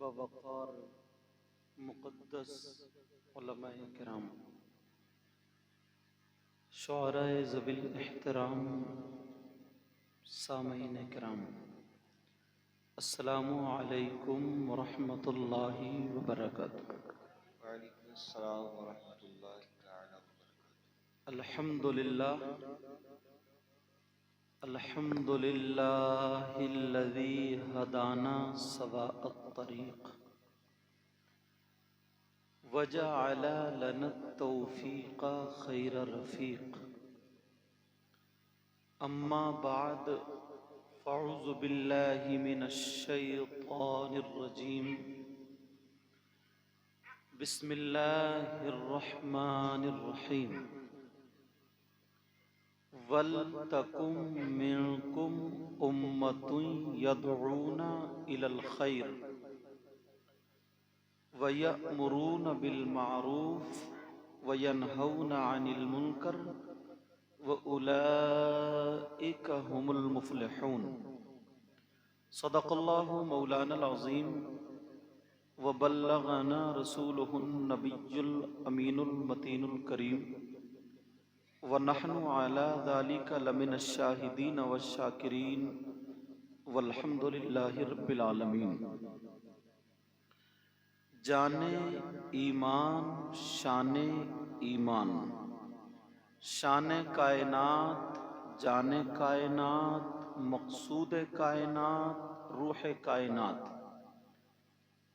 بوقار مقدس علماء کرام، شعراء ذوی الاحترام، سامعین کرام، السلام علیکم ورحمۃ اللہ وبرکاتہ۔ وعلیکم السلام ورحمۃ اللہ تعالی وبرکاتہ۔ الحمد للہ الذی ہدانا سواء الطریق وجعل لنا التوفیق خیر رفیق، اما بعد فاعوذ باللہ من الشیطان الرجیم، بسم اللہ الرحمن الرحیم، وَلْتَكُن مِّنكُمْ أُمَّةٌ يَدْعُونَ إِلَى الْخَيْرِ وَيَأْمُرُونَ بِالْمَعْرُوفِ وَيَنْهَوْنَ عَنِ الْمُنكَرِ وَأُولَئِكَ هُمُ الْمُفْلِحُونَ۔ صدق اللہ مولانا العظیم وبلغنا رسولہ النبی الامین المتین الکریم، وَنَحْنُ عَلَى ذَلِكَ لَمِنَ الشَّاهِدِينَ وَالشَّاكِرِينَ وَالْحَمْدُ لِلَّهِ رَبِّ الْعَالَمِينَ۔ جان ایمان، شان ایمان، شان کائنات، جان کائنات، مقصود کائنات، روح کائنات،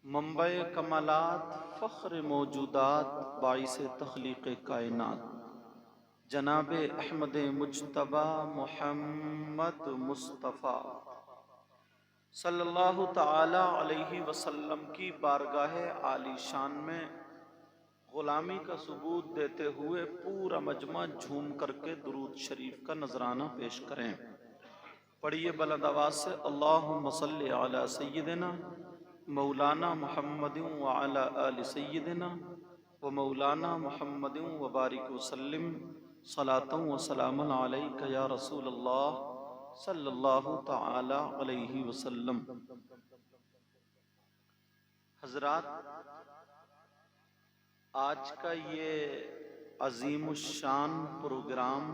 منبع کمالات، فخر موجودات، باعث تخلیق کائنات، جناب احمد مجتبی محمد مصطفیٰ صلی اللہ تعالی علیہ وسلم کی بارگاہ عالی شان میں غلامی کا ثبوت دیتے ہوئے پورا مجمع جھوم کر کے درود شریف کا نذرانہ پیش کریں۔ پڑھیے بلند آواز سے، اللہم صلی علی سیدنا مولانا محمد وعلی آل سیدنا و مولانا محمد وبارک وسلم صلاۃ و سلام علیک یا رسول اللہ صلی اللہ تعالی علیہ وسلم۔ حضرات، آج کا یہ عظیم الشان پروگرام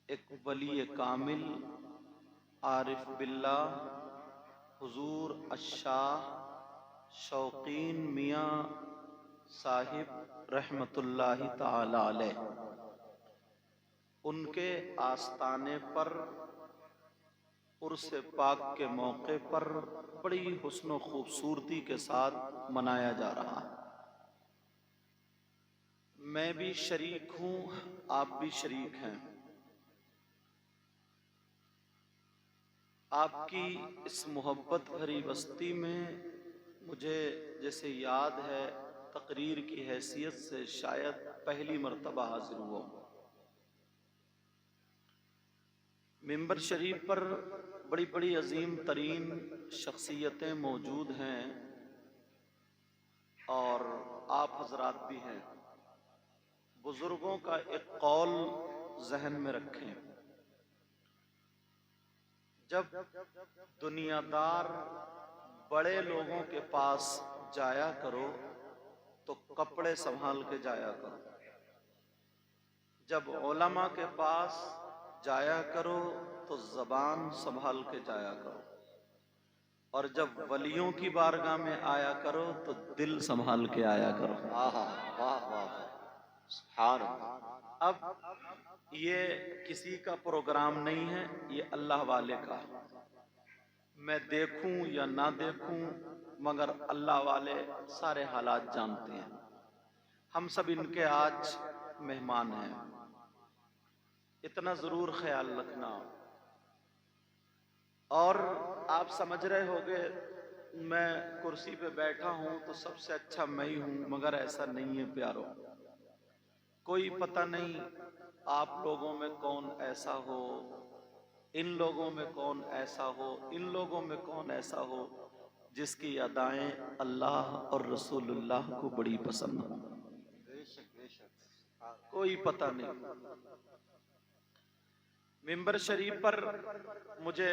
ایک ولی کامل عارف باللہ حضور الشاہ شوقین میاں صاحب رحمت اللہ تعالی علیہ، ان کے آستانے پر عرس پاک کے موقع پر بڑی حسن و خوبصورتی کے ساتھ منایا جا رہا ہے۔ میں بھی شریک ہوں، آپ بھی شریک ہیں۔ آپ کی اس محبت بھری بستی میں مجھے جیسے یاد ہے تقریر کی حیثیت سے شاید پہلی مرتبہ حاضر ہوا ہوں۔ ممبر شریف پر بڑی بڑی عظیم ترین شخصیتیں موجود ہیں اور آپ حضرات بھی ہیں۔ بزرگوں کا ایک قول ذہن میں رکھیں، جب دنیا دار بڑے لوگوں کے پاس جایا کرو تو کپڑے سنبھال کے جایا کرو، جب علماء کے پاس جایا کرو تو زبان سنبھال کے جایا کرو، اور جب ولیوں کی بارگاہ میں آیا کرو تو دل سنبھال کے آیا کرو۔ واہ واہ واہ، سبحان اللہ۔ اب یہ کسی کا پروگرام نہیں ہے، یہ اللہ والے کا ہے۔ میں دیکھوں یا نہ دیکھوں مگر اللہ والے سارے حالات جانتے ہیں۔ ہم سب ان کے آج مہمان ہیں، اتنا ضرور خیال رکھنا۔ اور آپ سمجھ رہے ہوگے میں کرسی پہ بیٹھا ہوں تو سب سے اچھا میں ہی ہوں، مگر ایسا نہیں ہے پیارو۔ کوئی پتہ نہیں آپ لوگوں میں کون ایسا ہو، ان لوگوں میں کون ایسا ہو، ان لوگوں میں کون ایسا ہو جس کی ادائیں اللہ اور رسول اللہ کو بڑی پسند ہوں۔ بے شک بے شک، کوئی پتہ نہیں۔ ممبر شریف پر مجھے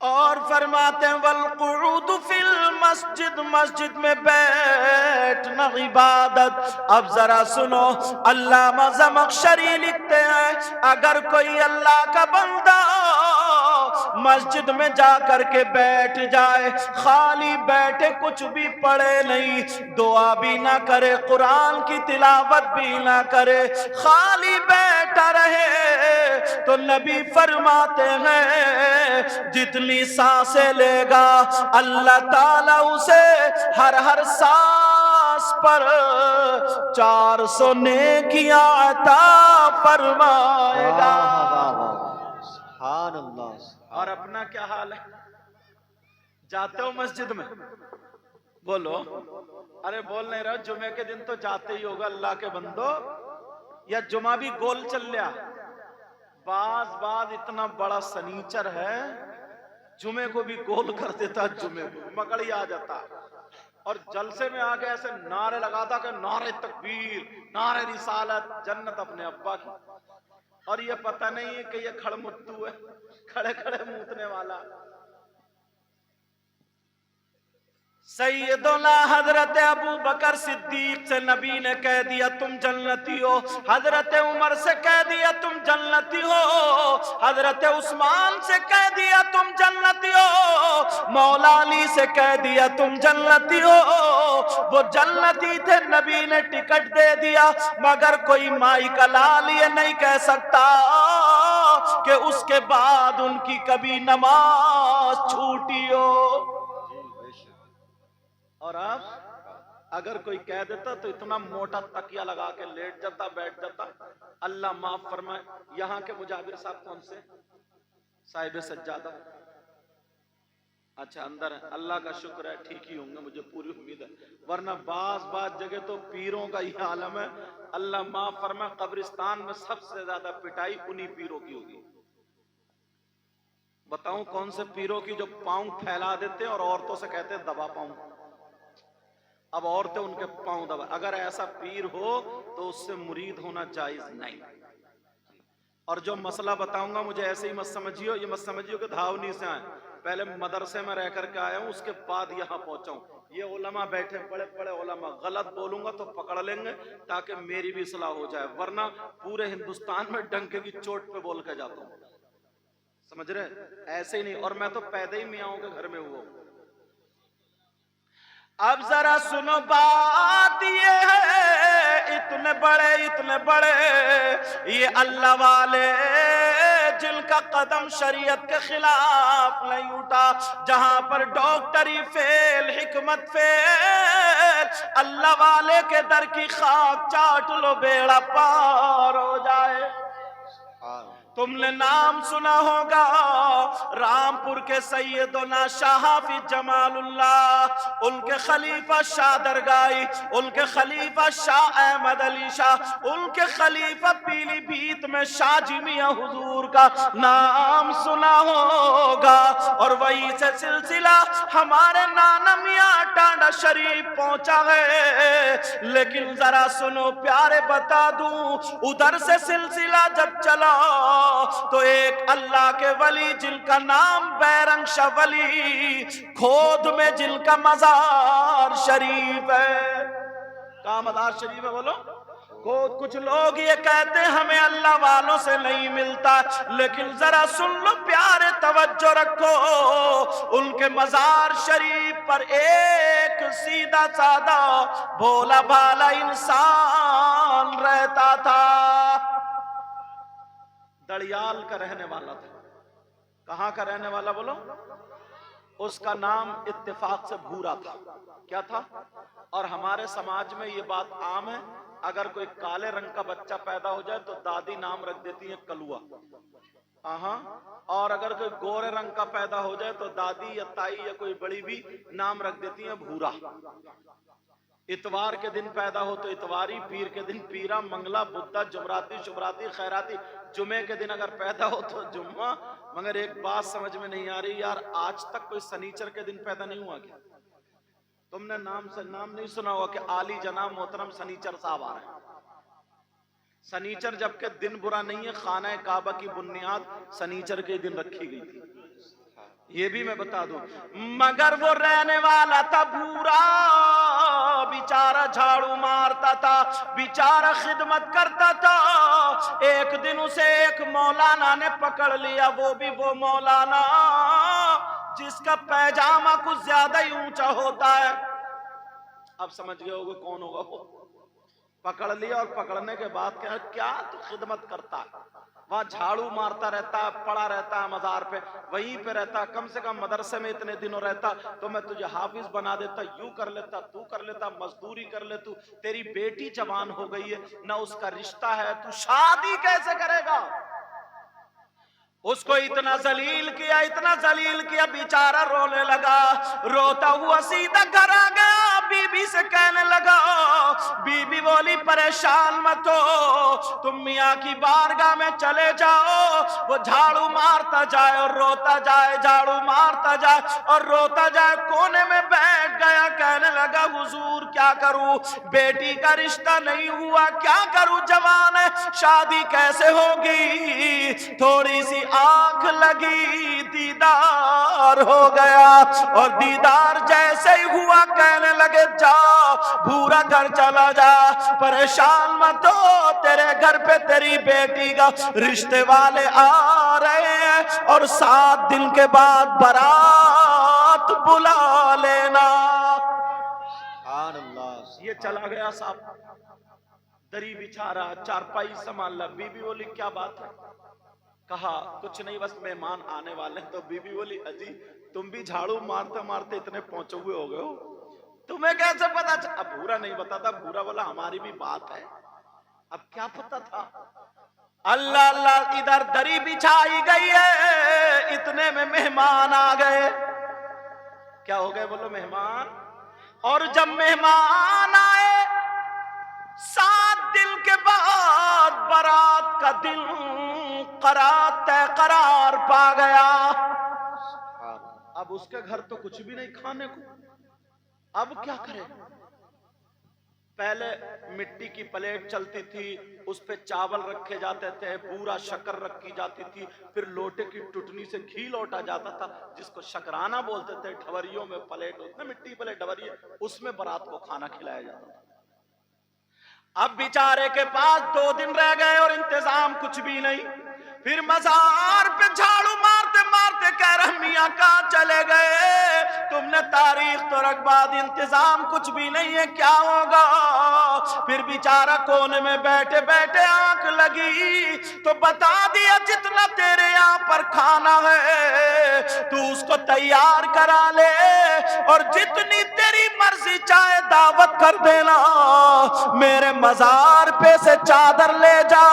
اور فرماتے ہیں والقعود فی المسجد، مسجد میں بیٹھنا عبادت۔ اب ذرا سنو، علامہ زمخشری لکھتے ہیں اگر کوئی اللہ کا بندہ مسجد میں جا کر کے بیٹھ جائے، خالی بیٹھے کچھ بھی پڑھے نہیں، دعا بھی نہ کرے، قرآن کی تلاوت بھی نہ کرے، خالی بیٹھا رہے، تو نبی فرماتے ہیں جتنی سانسیں لے گا اللہ تعالیٰ اسے ہر سانس پر 400 نیکیاں عطا فرمائے گا۔ سبحان اللہ۔ اور اپنا کیا حال ہے؟ جاتے ہو مسجد میں؟ بولو، ارے بول نہیں رہا، جمعے کے دن تو جاتے ہی ہوگا اللہ کے بندو، یا جمعہ بھی گول چل لیا؟ بعض اتنا بڑا سنیچر ہے، جمعے کو بھی گول کر دیتا، جمعے کو مکڑی آ جاتا، اور جلسے میں آگے ایسے نعرے لگاتا کہ نعرے تکبیر، نعرے رسالت، جنت اپنے ابا کی، اور یہ پتہ نہیں ہے کہ یہ کھڑ متو ہے، کھڑے کھڑے موتنے والا۔ سیدنا حضرت ابو بکر صدیق سے نبی نے کہہ دیا تم جنتی ہو، حضرت عمر سے کہہ دیا تم جنتی ہو، حضرت عثمان سے کہہ دیا تم جنتی ہو، مولا علی سے کہہ دیا تم جنتی ہو۔ وہ جنتی تھے، نبی نے ٹکٹ دے دیا، مگر کوئی مائی کا لال یہ نہیں کہہ سکتا کہ اس کے بعد ان کی کبھی نماز چھوٹی ہو۔ اور آپ اگر کوئی کہہ دیتا تو اتنا موٹا تکیہ لگا کے لیٹ جاتا، بیٹھ جاتا، اللہ معاف فرمائے۔ یہاں کے مجابر صاحب کون سے؟ صاحب سجادہ؟ اچھا اندر ہے، اللہ کا شکر ہے ٹھیک ہی ہوں گے، مجھے پوری امید ہے، ورنہ بعض جگہ تو پیروں کا یہ عالم ہے، اللہ معاف فرمائے، قبرستان میں سب سے زیادہ پٹائی انہی پیروں کی ہوگی۔ بتاؤں کون سے پیروں کی؟ جو پاؤں پھیلا دیتے ہیں اور عورتوں سے کہتے ہیں دبا پاؤں، اب عورتیں ان کے پاؤں دبا۔ اگر ایسا پیر ہو تو اس سے مرید ہونا جائز نہیں۔ اور جو مسئلہ بتاؤں گا مجھے ایسے ہی مت سمجھیو، یہ مت سمجھیو کہ دھاونی سے آئے، پہلے مدرسے میں رہ کر کے آیا ہوں، اس کے بعد یہاں پہنچا ہوں۔ یہ علماء بیٹھے، بڑے علماء، غلط بولوں گا تو پکڑ لیں گے تاکہ میری بھی اصلاح ہو جائے، ورنہ پورے ہندوستان میں ڈنکے کی چوٹ پہ بول کے جاتا ہوں، سمجھ رہے؟ ایسے ہی نہیں، اور میں تو پیدا ہی میاں کے گھر میں ہوا ہوں۔ اب ذرا سنو بات یہ ہے، اتنے بڑے یہ اللہ والے جن کا قدم شریعت کے خلاف نہیں اٹھا، جہاں پر ڈاکٹری فیل، حکمت فیل، اللہ والے کے در کی خاک چاٹ لو بیڑا پار ہو جائے۔ تم نے نام سنا ہوگا رامپور کے سیدنا شاہ حافظ جمال اللہ، ان کے خلیفہ شاہ درگاہی، ان کے خلیفہ شاہ احمد علی شاہ، ان کے خلیفہ پیلی بھیت میں شاہ جی میاں حضور کا نام سنا ہوگا، اور وہی سے سلسلہ ہمارے نانا میاں ٹانڈا شریف پہنچا ہے۔ لیکن ذرا سنو پیارے بتا دوں، ادھر سے سلسلہ جب چلا تو ایک اللہ کے ولی جن کا نام بیرنگ شاہ ولی، کھود میں جن کا مزار شریف ہے۔ کہاں مزار شریف ہے بولو؟ کچھ لوگ یہ کہتے ہیں ہمیں اللہ والوں سے نہیں ملتا، لیکن ذرا سن لو پیارے، توجہ رکھو، ان کے مزار شریف پر ایک سیدھا سادہ بھولا بھالا انسان رہتا تھا، دڑیال کا رہنے والا تھا۔ کہاں کا رہنے والا بولو؟ اس کا نام اتفاق سے بھورا تھا۔ کیا تھا؟ اور ہمارے سماج میں یہ بات عام ہے، اگر کوئی کالے رنگ کا بچہ پیدا ہو جائے تو دادی نام رکھ دیتی ہے کلوا، اور اگر کوئی گورے رنگ کا پیدا ہو جائے تو دادی یا تائی یا کوئی بڑی بھی نام رکھ دیتی ہے بھورا۔ اتوار کے دن پیدا ہو تو اتواری، پیر کے دن پیرا، منگلا، بدھا، جمراتی، شبراتی، خیراتی، جمعے کے دن اگر پیدا ہو تو جمعہ۔ مگر ایک بات سمجھ میں نہیں آ رہی یار، آج تک کوئی سنیچر کے دن پیدا نہیں ہوا کیا؟ تم نے نام نہیں سنا ہوا کہ عالی جناب محترم سنیچر صاحب آ رہے ہیں؟ سنیچر جبکہ دن برا نہیں ہے، خانہ کعبہ کی بنیاد سنیچر کے دن رکھی گئی تھی، یہ بھی میں بتا دوں، مگر وہ رہنے والا تھا بھورا، بیچارہ جھاڑو مارتا تھا، بیچارہ خدمت کرتا تھا۔ ایک دن اسے ایک مولانا نے پکڑ لیا، وہ بھی وہ مولانا جس کا پیجامہ کچھ زیادہ ہی اونچا ہوتا ہے۔ اب سمجھ گئے ہوگے کون ہوگا وہ۔ پکڑ لیا اور پکڑنے کے بعد کیا تو خدمت کرتا ہے، وہاں جھاڑو مارتا رہتا ہے، پڑا رہتا ہے مزار پہ، وہیں پہ رہتا ہے، کم سے کم مدرسے میں اتنے دنوں رہتا تو میں تجھے حافظ بنا دیتا، یوں کر لیتا، تو کر لیتا، مزدوری کر لے تو، تیری بیٹی جوان ہو گئی ہے، نہ اس کا رشتہ ہے، تو شادی کیسے کرے گا؟ اس کو اتنا ذلیل کیا، بیچارہ رونے لگا، روتا ہوا سیدھا گھر آ گیا، بی بی سے کہنے لگا، بی بی بولی پریشان مت ہو، تم میاں کی بارگاہ میں چلے جاؤ، وہ جھاڑو مارتا جائے اور روتا جائے، جھاڑو مارتا جائے اور روتا جائے، کونے میں بیٹھ گیا، کہنے لگا حضور کیا کروں، بیٹی کا رشتہ نہیں ہوا، کیا کروں، جوان ہے، شادی کیسے ہوگی؟ تھوڑی سی آنکھ لگی، دیدار ہو گیا، اور دیدار جیسے ہی ہوا کہنے لگے جا بھورا گھر چلا جا، پریشان مت ہو، تیرے گھر پہ تیری بیٹی کا رشتے والے آ رہے ہیں، اور 7 دن کے بعد بارات بلا لینا۔ سبحان اللہ۔ یہ چلا گیا صاحب، دری بچھا رہا، چارپائی سنبھال رہا، بی بی بولی کیا بات ہے؟ کہا کچھ نہیں، بس مہمان آنے والے ہیں۔ تو بی بی بولی اجی تم بھی جھاڑو مارتے مارتے اتنے پہنچے ہوئے ہو گئے ہو، تمہیں کیسے پتا؟ اب بھورا نہیں بتاتا، بھورا بولا ہماری بھی بات ہے، اب کیا پتا تھا؟ اللہ اللہ، ادھر دری بچھائی گئی ہے، اتنے میں مہمان آ گئے۔ کیا ہو گئے بولو؟ مہمان۔ اور جب مہمان آئے 7 دن کے بعد بارات کا دن قرار پا گیا۔ اب اس کے گھر تو کچھ بھی نہیں کھانے کو، اب کیا کرے؟ پہلے مٹی کی پلیٹ چلتی تھی، اس پہ چاول رکھے جاتے تھے، پورا شکر رکھی جاتی تھی، پھر لوٹے کی ٹٹنی سے گھی لوٹا جاتا تھا، جس کو شکرانہ بولتے تھے، ڈھوریوں میں پلیٹ ہوتے ہیں، مٹی پلیٹ ڈھوری، اس میں بارات کو کھانا کھلایا جاتا تھا۔ اب بیچارے کے پاس 2 دن رہ گئے اور انتظام کچھ بھی نہیں، پھر مزار پہ جھاڑو مارتے مارتے کہہ رہا میاں کہاں چلے گئے؟ تم نے تاریخ تو رکھوا دی، انتظام کچھ بھی نہیں ہے، کیا ہوگا؟ پھر بیچارہ کونے میں بیٹھے بیٹھے آنکھ لگی تو بتا دیا جتنا تیرے یہاں پر کھانا ہے تو اس کو تیار کرا لے، اور جتنی تیری مرضی چاہے دعوت کر دینا، میرے مزار پہ سے چادر لے جا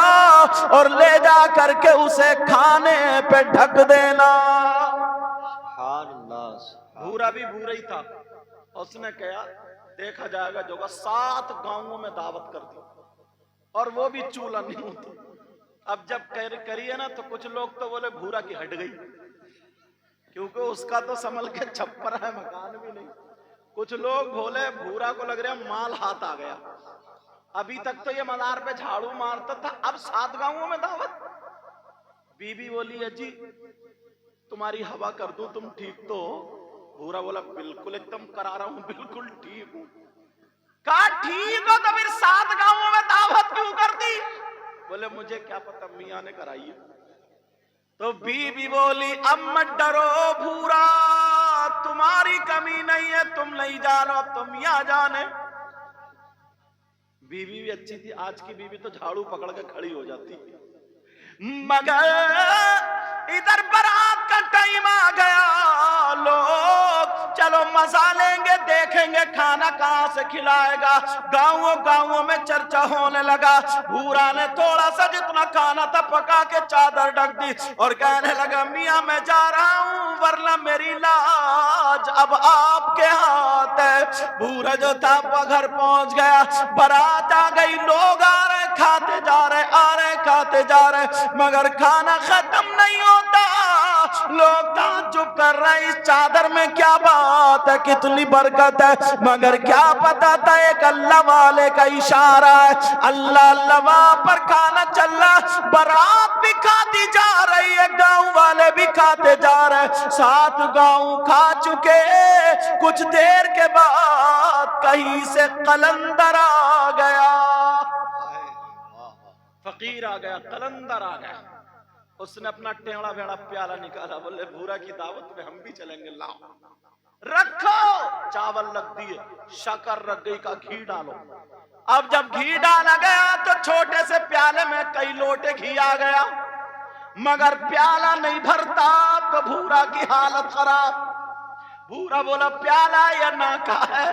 اور لے جا کر کے اسے کھانے پہ ڈھک دینا۔ سبحان اللہ۔ بھورا بھی بھورا ہی تھا، اس نے کہا دیکھا جائے گا جو 7 گاؤں میں دعوت کر دی، اور وہ بھی چولہا نہیں ہوتا۔ اب جب کریے نا تو کچھ لوگ تو بولے بھورا کی ہٹ گئی، کیونکہ اس کا تو سنبھل کے چھپر ہے، مکان بھی نہیں۔ کچھ لوگ بولے بھورا کو لگ رہا مال ہاتھ آ گیا، ابھی تک تو یہ مزار پہ جھاڑو مارتا تھا، اب 7 گاؤں میں دعوت۔ بی بی بولی اجی تمہاری ہوا کر دوں، تم ٹھیک تو ہو؟ بھورا بولا بالکل ایک دم کرا رہا ہوں، بالکل ٹھیک ہوں۔ کہا ٹھیک ہو تو پھر 7 گاؤں میں دعوت کیوں کر دی؟ بولے مجھے کیا پتا، میاں نے کرائی ہے۔ تو بی بی بولی اب مت ڈرو بھورا، تمہاری کمی نہیں ہے، تم نہیں جانو، اب تو میاں جانے۔ بیوی بھی اچھی تھی، آج کی بیوی تو جھاڑو پکڑ کے کھڑی ہو جاتی، مگر ادھر بارات کا ٹائم آ گیا، لوگ چلو مزہ لیں گے، دیکھیں گے کھانا کہاں سے کھلائے گا، گاؤں میں چرچا ہونے لگا۔ بھورا نے تھوڑا سا جتنا کھانا تھا پکا کے چادر ڈھک دی اور کہنے لگا میاں میں جا رہا ہوں، ورنہ میری لاج اب آپ کے ہاتھ ہے۔ بھورا جو تھا وہ گھر پہنچ گیا، بارات آ گئی، لوگ آ رہے کھاتے جا رہے، آ رہے کھاتے جا رہے، مگر کھانا ختم نہیں ہوتا۔ لوگ تعجب کر رہے ہیں اس چادر میں کیا بات ہے، کتنی برکت ہے، مگر کیا پتا تھا ایک اللہ والے کا اشارہ ہے۔ اللہ اللہ وہاں پر کھانا چل رہا، برات بھی کھاتی جا رہی ہے، گاؤں والے بھی کھاتے جا رہے ہیں، 7 گاؤں کھا چکے، کچھ دیر کے بعد کہیں سے قلندر آ گیا، فقیر آ گیا، قلندر آ گیا۔ اس نے اپنا ٹیڑا بھیڑا پیالہ نکالا، بولے بھورا کی دعوت میں ہم بھی چلیں گے، لاؤ رکھو، چاول رکھ دیے، شکر رکھ گئی، کا گھی ڈالو۔ اب جب گھی ڈالا گیا تو چھوٹے سے پیالے میں کئی لوٹے گھی آ گیا، مگر پیالہ نہیں بھرتا، تو بھورا کی حالت خراب۔ بھورا بولا پیالہ یا ناکا ہے۔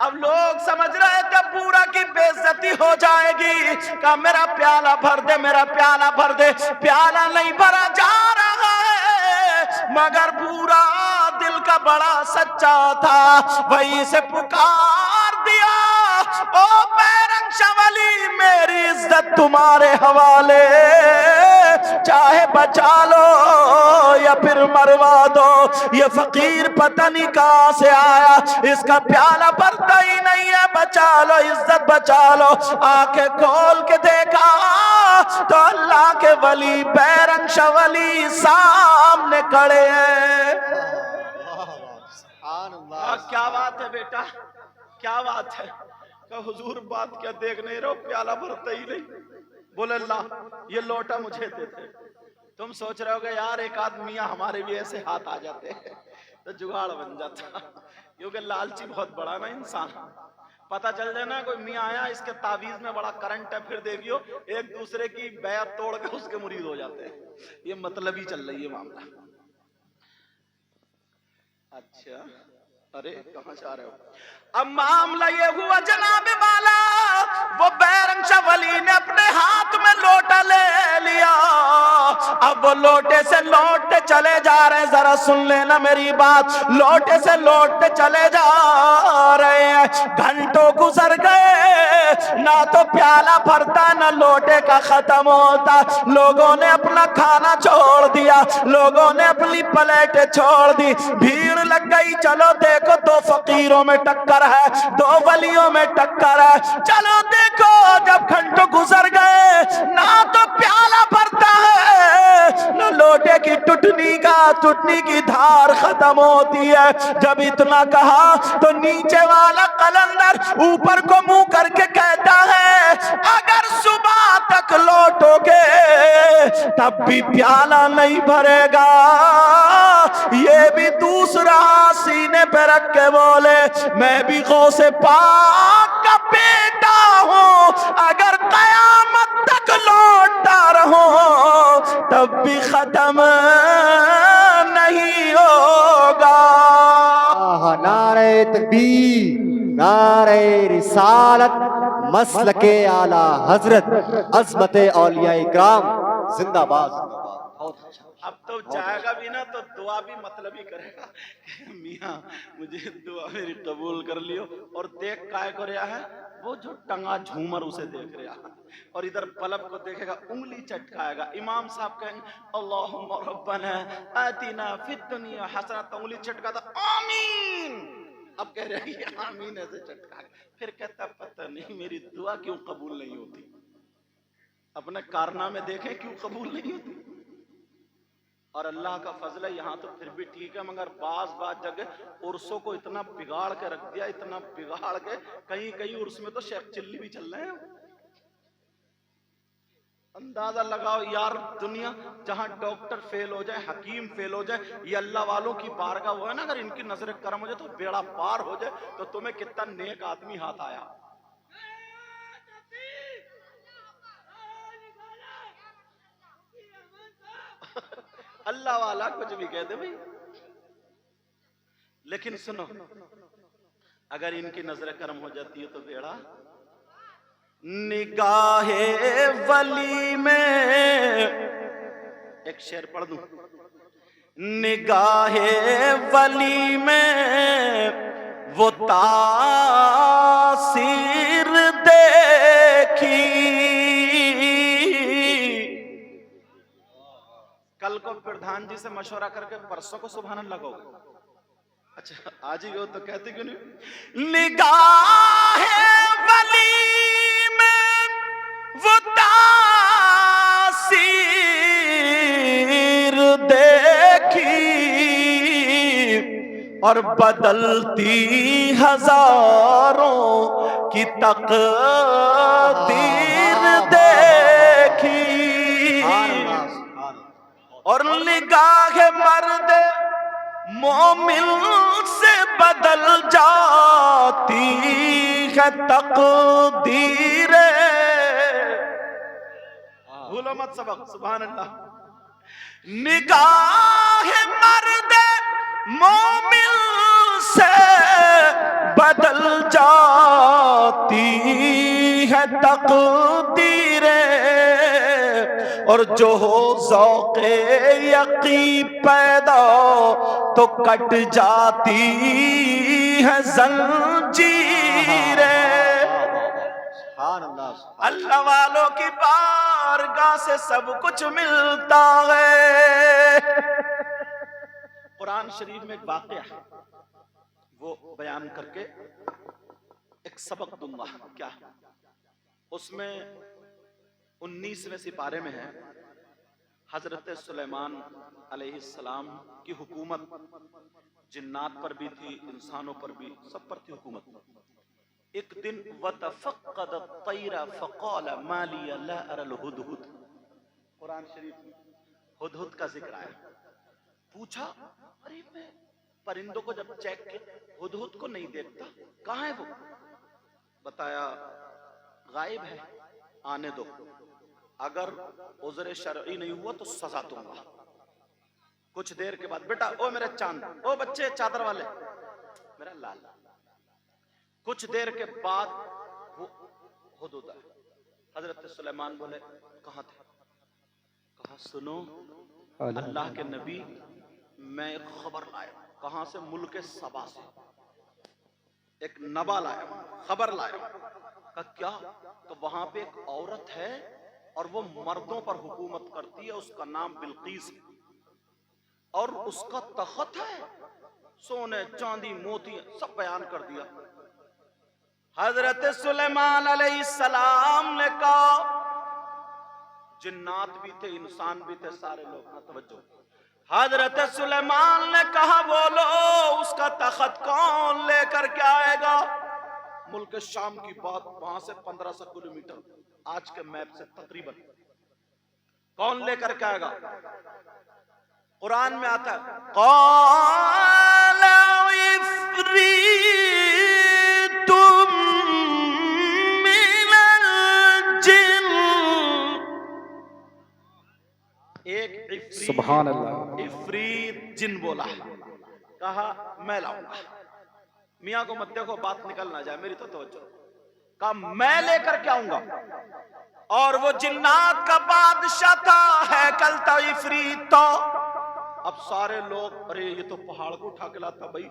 اب لوگ سمجھ رہے تھے بھورا کی بے عزتی ہو جائے گی، کہا میرا پیالہ بھر دے، میرا پیالہ بھر دے۔ پیالہ نہیں بھرا جا رہا ہے، مگر بھورا دل کا بڑا سچا تھا، وہیں سے پکار دیا، او بیرنگ شولی میری عزت تمہارے حوالے، چاہے بچا لو یا پھر مروا دو۔ یہ فقیر پتہ نہیں کہاں سے آیا، اس کا پیالہ بھرتا ہی نہیں ہے، بچا لو، عزت بچا لو۔ آنکھیں کھول کے دیکھا تو اللہ کے ولی بیرنگ شولی سامنے کھڑے ہیں۔ کیا بات ہے بیٹا، کیا بات ہے؟ کہ حضور بات کیا دیکھ نہیں رہو، پیالہ بھرتا ہی نہیں۔ بولے اللہ یہ لوٹا مجھے دیتے۔ تم سوچ رہے ہو کہ یار ایک آدھ میاں ہمارے بھی ایسے ہاتھ آ جاتے تو جگاڑ بن جاتا، کیونکہ لالچی بہت بڑا نا انسان، پتہ چل جائے نا کوئی میاں آیا اس کے تعویذ میں بڑا کرنٹ ہے، پھر دیکھیو ایک دوسرے کی بیعت توڑ کے اس کے مرید ہو جاتے ہیں۔ یہ مطلب ہی چل رہی ہے معاملہ۔ اچھا ارے کہاں جا رہے ہو؟ اب معاملہ یہ ہوا جناب والا، وہ بیرنگ شاہ ولی نے اپنے ہاتھ میں لوٹا لے لیا، اب وہ لوٹے سے لوٹتے چلے جا رہے ہیں، ذرا سن لینا میری بات، لوٹے سے لوٹتے چلے جا رہے ہیں، گھنٹوں گزر گئے، نہ تو پیالہ بھرتا نہ لوٹے کا ختم ہوتا، لوگوں نے اپنا کھانا چھوڑ دیا، لوگوں نے اپنی پلیٹیں چھوڑ دی، بھیڑ لگ گئی، چلو دیکھو 2 فقیروں میں ٹکر ہے، 2 ولیوں میں ٹکر ہے، چلو دیکھو۔ جب گھنٹوں گزر گئے، نہ تو پیالہ بھرتا ہے نہ لوٹے کی ٹوٹنی کی دھار ختم ہوتی ہے۔ جب اتنا کہا تو نیچے والا قلندر اوپر کو منہ کر کے کہتا ہے اگر صبح تک لوٹو گے تب بھی پیالہ نہیں بھرے گا۔ یہ بھی دوسرا سینے پہ رکھ کے بولے میں بھی غوث پاک کا بیٹا ہوں، اگر قیامت تک لوٹتا رہوں تب بھی ختم نہیں ہوگا۔ نعرہ تکبیر، نعرہ رسالت، مسلک اعلی حضرت، عظمت اولیاء اکرام، زندہ باد۔ اب تو جائے گا بھی نا تو دعا بھی مطلب ہی کرے گا کہ میاں مجھے دعا میری قبول کر لیو، اور دیکھ کائے کو رہا ہے وہ جو ٹنگا جھومر اسے دیکھ رہا ہے، اور ادھر پلب کو دیکھے گا انگلی چٹکائے گا۔ امام صاحب کہیں اللہم ربنا آتنا فی الدنیا حسنہ، تو انگلی چٹکا تھا آمین، اب کہہ رہے ہیں آمین ایسے چٹکا، پھر کہتا پتہ نہیں میری دعا کیوں قبول نہیں ہوتی۔ اپنے کارنامے دیکھیں کیوں قبول نہیں ہوتی۔ اور اللہ کا فضل ہے یہاں تو پھر بھی ٹھیک ہے، مگر بعض جگہ عرصوں کو اتنا بگاڑ کے رکھ دیا، اتنا بگاڑ کے، کہیں عرص میں تو شیخ چلی بھی چل رہے ہیں۔ اندازہ لگاؤ یار، دنیا جہاں ڈاکٹر فیل ہو جائے، حکیم فیل ہو جائے، یہ اللہ والوں کی بارگاہ وہ ہے نا، اگر ان کی نظر کرم ہو جائے تو بیڑا پار ہو جائے، تو تمہیں کتنا نیک آدمی ہاتھ آیا۔ اللہ والا کچھ بھی کہہ دے بھئی، لیکن سنو اگر ان کی نظر کرم ہو جاتی ہے تو بیڑا۔ نگاہ ولی میں ایک شعر پڑھ دوں، نگاہ ولی میں وہ تاثیر دیکھی، کل کل کو پردھان جی سے مشورہ کر کے پرسوں کو سبحان اللہ کہو؟ اچھا آج ہی ہو تو کہتے کیوں نہیں؟ نگاہ ولی میں وہ تاثیر دیکھی اور بدلتی ہزاروں کی تقدیر دیکھی اور نگاہ مرد مومن سے بدل جاتی ہے تقدیر. بھولو مت سبق. سبحان اللہ. نگاہ مرد مومن سے بدل جاتی ہے تقدیریں اور جو ہو ذوق یقین پیدا تو کٹ جاتی ہے زنجیریں. اللہ والوں کی بارگاہ سے سب کچھ ملتا ہے. قرآن شریف میں ایک واقعہ ہے وہ بیان کر کے ایک سبق دوں گا. کیا اس میں 19ویں سپارے میں ہے حضرت سلیمان علیہ السلام کی حکومت جنات پر بھی تھی انسانوں پر بھی سب پر تھی حکومت. ایک دن وَتَفَقَّدَ الطَّيْرَ فَقَالَ مَا لِيَ لَا أَرَى الْهُدْهُدْ. قرآن شریف ہدہد کا ذکر آیا. پوچھا ارے میں پرندوں کو جب چیک کیا ہدہد کو نہیں دیکھتا, کہاں ہے وہ؟ بتایا غائب ہے, آنے دو, اگر عذر شرعی نہیں ہوا تو سزا دوں گا. کچھ دیر کے بعد بیٹا او میرے چاند, او بچے چادر والے, میرا لال. کچھ دیر کے بعد وہ ہدہد آیا. حضرت سلیمان بولے کہاں تھے؟ کہا سنو اللہ کے نبی میں ایک خبر لایا. کہاں سے؟ ملک سبا سے ایک نبا لایا, خبر لایا. کہا کیا؟ تو وہاں پہ ایک عورت ہے اور وہ مردوں پر حکومت کرتی ہے, اس کا نام بلقیس ہے اور اس کا تخت ہے, سونے چاندی موتی سب بیان کر دیا. حضرت سلیمان علیہ السلام نے کہا, جنات بھی تھے انسان بھی تھے سارے لوگ, توجہ. حضرت سلیمان نے کہا بولو اس کا تخت کون لے کر کے آئے گا؟ ملک شام کی بات, وہاں سے 1500 کلومیٹر آج کے میپ سے تقریباً. کون لے کر کے آئے گا؟ قرآن میں آتا ہے قال عفریت من الجن. ایک سبحان اللہ. عفریت جن بولا ہے, کہا میں لاؤں گا. میاں کو مت دیکھو بات نکل نہ جائے, میری تو توجہ. کہا میں لے کر کے آؤں گا. اور وہ جنات کا بادشاہ تھا, ہیکل تھا, عفریت تھا. اب سارے لوگ ارے یہ تو پہاڑ کو اٹھا کے لاتا بھائی,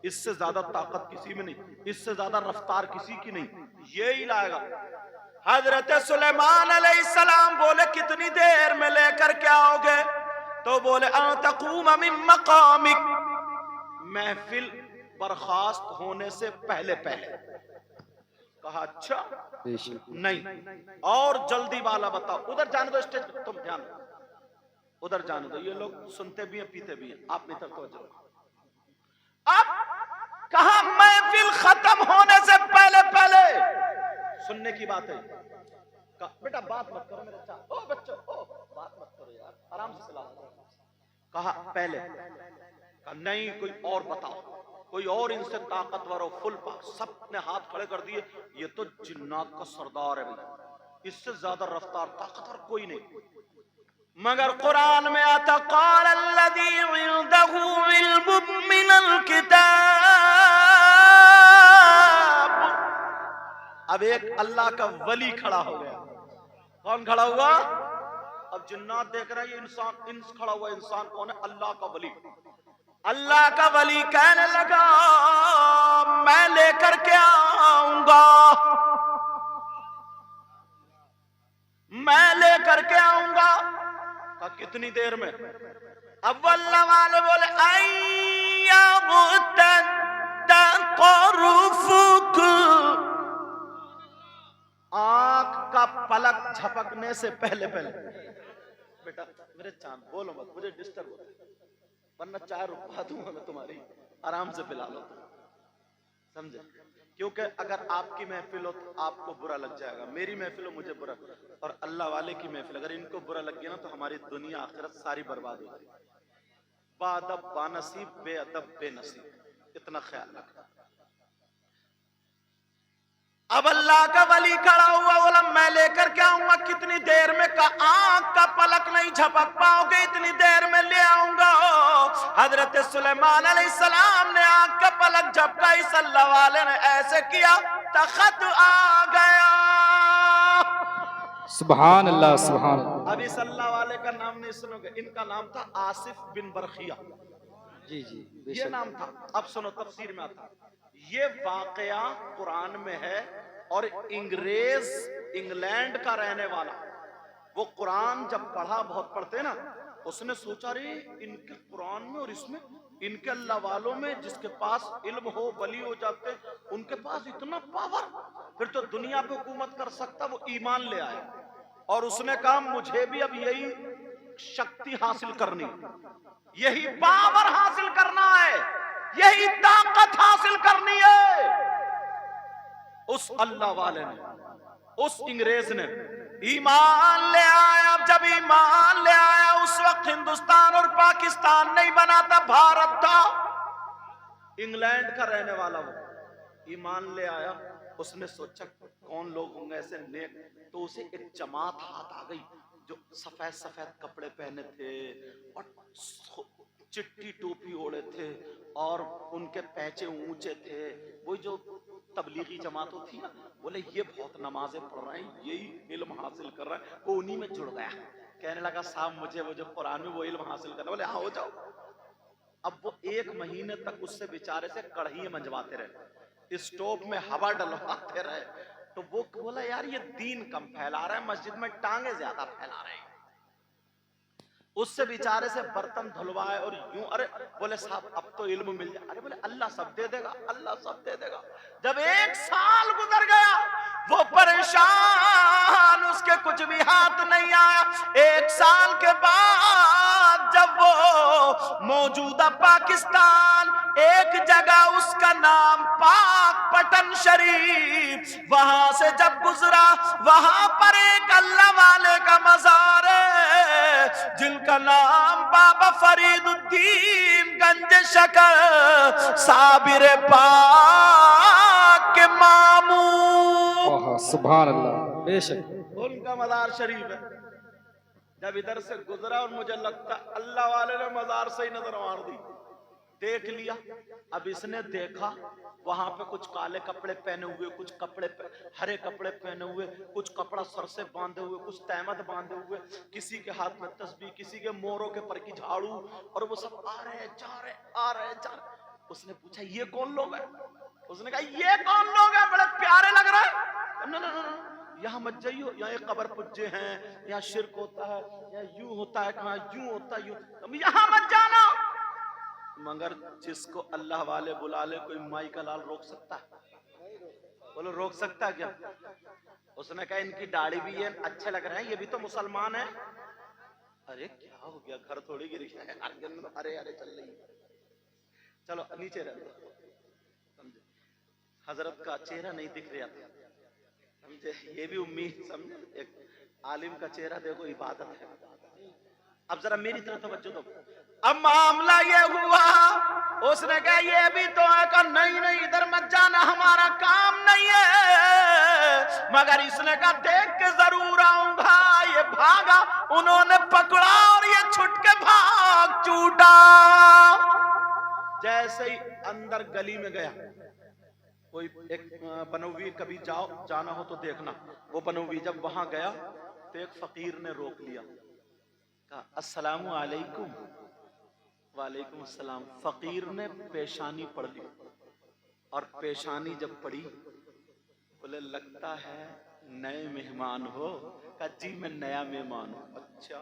اس سے زیادہ طاقت کسی میں نہیں, اس سے زیادہ رفتار کسی کی نہیں, یہی لائے گا. حضرت سلیمان علیہ السلام بولے کتنی دیر میں لے کر کے آؤ گے؟ تو بولے ان تقوم من مقامک, محفل برخاست ہونے سے پہلے پہلے. کہا اچھا نہیں اور جلدی والا بتاؤ. ادھر جانے دو اسٹیج, تم دھیان دو, ادھر جانے دو, یہ لوگ سنتے بھی ہیں پیتے بھی ہیں, آپ نہیں طرف توجہ. اب کہا محفل ختم ہونے سے پہلے پہلے سننے کی بات ہے. کہا بیٹا بات مت کرو میرے چاہ, او بچوں او بات مت کرو یار, آرام سے سلام. کہا پہلے. کہا نہیں کوئی اور بتاؤ, کوئی اور ان سے طاقتور ہو فل پاک. سب نے ہاتھ کھڑے کر دیے, یہ تو جنات کا سردار ہے بھائی, اس سے زیادہ رفتار طاقتور کوئی نہیں. مگر قرآن میں آتا قال الذی عنده علم من الکتاب. اب ایک اللہ کا ولی کھڑا ہو گیا. کون کھڑا ہوا؟ اب جنات دیکھ رہے ہیں یہ انسان کھڑا ہوا, انسان کون ہے؟ اللہ کا ولی. اللہ کا ولی کہنے لگا میں لے کر کے آؤں گا, میں لے کر کے آؤں گا. کہا کتنی دیر میں؟ اب اللہ والے بولے آنکھ کا پلک جھپکنے سے پہلے بیٹا میرے چاند بولو مت، مجھے ڈسٹرب ہوتا ہے، ورنہ 4 روپیہ دوں گا میں تمہاری، آرام سے پلا لو، سمجھے؟ کیونکہ اگر آپ کی محفل ہو تو آپ کو برا لگ جائے گا، میری محفل ہو مجھے برا، اور اللہ والے کی محفل اگر ان کو برا لگ گیا نا تو ہماری دنیا آخرت ساری برباد ہو جائے گی۔ با ادب با نصیب، بے ادب بے نصیب، اتنا خیال رکھنا۔ اب اللہ کا ولی کھڑا ہوا، بولا میں لے کر کے آؤں گا کتنی دیر میں؟ کا آنکھ کا پلک نہیں جھپک پاؤ گے، اتنی دیر میں لے آؤں گا۔ حضرت سلیمان علیہ السلام نے آنکھ کا پلک جھپکا، اس اللہ والے نے ایسے کیا تخت آ گیا۔ سبحان اللہ سبحان اللہ۔ اب اس اللہ والے کا نام نہیں سنو گے، ان کا نام تھا آصف بن برخیہ، جی جی یہ نام تھا۔ اب سنو تفسیر میں آتا، یہ واقعہ قرآن میں ہے، اور انگریز انگلینڈ کا رہنے والا وہ قرآن جب پڑھا، بہت پڑھتے نا، اس نے سوچا رہے ان کے قرآن میں اور اس میں، ان کے اللہ والوں میں جس کے پاس علم ہو ولی ہو جاتے، ان کے پاس اتنا پاور، پھر تو دنیا پہ حکومت کر سکتا، وہ ایمان لے آئے، اور اس نے کہا مجھے بھی اب یہی شکتی حاصل کرنی، یہی پاور حاصل کرنا ہے، یہی طاقت حاصل کرنی ہے۔ اس اللہ والے نے، اس انگریز نے ایمان لے آیا۔ جب ایمان لے آیا، اس وقت ہندوستان اور پاکستان نہیں بنا تھا، بھارت تھا، انگلینڈ کا رہنے والا وہ ایمان لے آیا۔ اس نے سوچا کون لوگ ہوں گے ایسے نیک، تو اسے ایک جماعت ہاتھ آ گئی جو سفید سفید کپڑے پہنے تھے اور چٹی ٹوپی اوڑے تھے، اور ان کے پیچے اونچے تھے، وہی جو تبلیغی جماعت ہوتی نا، بولے یہ بہت نمازیں پڑھ رہے ہیں، یہی علم حاصل کر رہا ہے، وہ انہی میں جڑ گیا، کہنے لگا صاحب مجھے وہ جو قرآن میں وہ علم حاصل کرنا، بولے ہاں ہو جاؤ۔ اب وہ 1 مہینے تک اس سے بیچارے سے کڑھیے منجواتے رہے، اسٹوپ میں ہوا ڈلواتے رہے، تو وہ بولا یار یہ دین کم پھیلا رہا ہے، مسجد میں ٹانگیں زیادہ پھیلا رہے ہیں۔ اس سے بیچارے سے برتن دھلوائے اور یوں، ارے بولے صاحب اب تو علم مل جائے، ارے بولے اللہ سب دے دے گا، اللہ سب دے دے گا۔ جب 1 سال گزر گیا، وہ پریشان، اس کے کچھ بھی ہاتھ نہیں آیا۔ 1 سال کے بعد جب وہ موجودہ پاکستان، ایک جگہ اس کا نام پاک پٹن شریف، وہاں سے جب گزرا، وہاں پر ایک اللہ والے کا مزار ہے جن کا نام بابا فرید الدین گنج شکر صابر پاک کے ماموں، سبحان اللہ، بے شک ان کا مزار شریف ہے۔ جب ادھر سے گزرا اور مجھے لگتا اللہ والے نے مزار سے ہی نظر مار دی، دیکھ لیا۔ اب اس نے دیکھا وہاں پہ کچھ کالے کپڑے پہنے ہوئے، کچھ کپڑے ہرے کپڑے پہنے ہوئے، کچھ کپڑا سر سے باندھے ہوئے، کچھ تہمت باندھے ہوئے، کسی کے ہاتھ میں تسبیح، کسی کے موروں کے پر کی جھاڑو، اور وہ سب آ رہے ہیں جا رہے آ رہے جا رہے۔ اس نے پوچھا یہ کون لوگ ہیں؟ اس نے کہا یہ کون لوگ ہیں، بڑے پیارے لگ رہے ہیں۔ نو نو نو یہاں مت جائیو، یہاں ایک قبر پجے ہیں، یہاں شرک ہوتا ہے، یہاں یوں ہوتا ہے، کہاں یوں ہوتا ہے، یوں، یہاں مت جانا۔ مگر جس کو اللہ والے بلا لے کوئی مائی کا لال روک سکتا ہے؟ بولو روک سکتا ہے کیا؟ اس نے کہا ان کی داڑھی بھی ہے، اچھے لگ رہے ہیں، یہ بھی تو مسلمان ہیں۔ ارے کیا ہو گیا، گھر تھوڑی گری ہے، ارے ارے چل رہی ہے، چلو نیچے رہ دو، سمجھے؟ حضرت کا چہرہ نہیں دکھ رہا تھا، سمجھے؟ یہ بھی امید، سمجھے؟ ایک عالم کا چہرہ دیکھو عبادت ہے۔ اب ذرا میری طرف توجہ دو۔ اب معاملہ یہ ہوا، اس نے کہا یہ بھی تو ہے، کہ نہیں نہیں ادھر مت جانا، ہمارا کام نہیں ہے۔ مگر اس نے کہا دیکھ کے ضرور آؤں گا۔ یہ بھاگا، انہوں نے پکڑا اور یہ چھٹ کے بھاگ چوٹا۔ جیسے ہی اندر گلی میں گیا، کوئی ایک بنوی، کبھی جانا ہو تو دیکھنا، وہ بنوی جب وہاں گیا تو ایک فقیر نے روک لیا، کہا السلام علیکم۔ وعلیکم السلام۔ فقیر نے پیشانی پڑھ لی، اور پیشانی جب پڑھی، بولے لگتا ہے نئے مہمان ہو۔ کہا جی میں نیا مہمان ہوں۔ اچھا